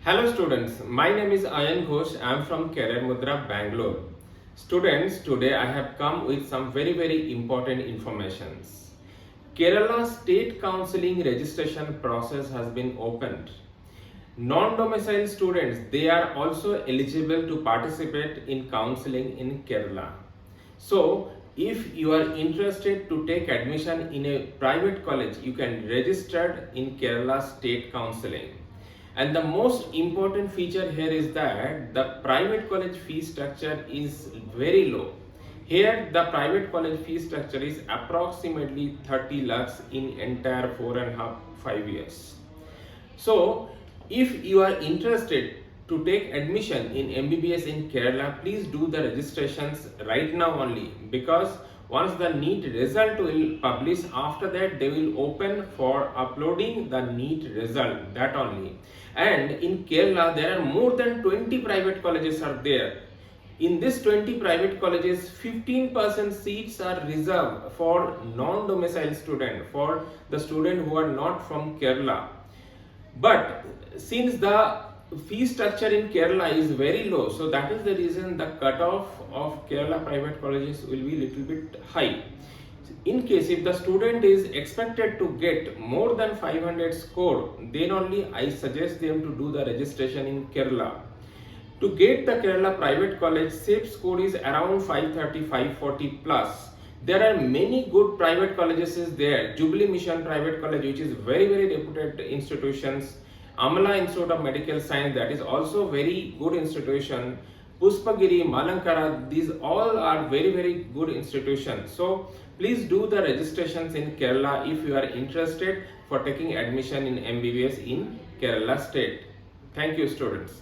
Hello students, my name is Ayan Ghosh. I am from Careermudhra, Bangalore. Students, today I have come with some very important informations. Kerala State Counselling registration process has been opened. Non-domicile students, they are also eligible to participate in counseling in Kerala. So, if you are interested to take admission in a private college, you can register in Kerala State Counselling. And the most important feature here is that the private college fee structure is very low. Here the private college fee structure is approximately 30 lakhs in entire 4.5 years. So if you are interested to take admission in MBBS in Kerala, please do the registrations right now only, because once the NEET result will publish, after that they will open for uploading the NEET result, that only. And in Kerala there are more than 20 private colleges are there. In this 20 private colleges, 15% seats are reserved for non-domicile student, for the student who are not from Kerala. But since the fee structure in Kerala is very low, so that is the reason the cutoff of Kerala private colleges will be little bit high. In case if the student is expected to get more than 500 score, then only I suggest them to do the registration in Kerala. To get the Kerala private college, SAFE score is around 530, 540 plus. There are many good private colleges is there. Jubilee Mission Private College, which is very reputed institutions. Amala Institute of Medical Science, that is also very good institution. Puspagiri, Malankara, these all are very good institutions. So please do the registrations in Kerala if you are interested for taking admission in MBBS in Kerala state. Thank you students.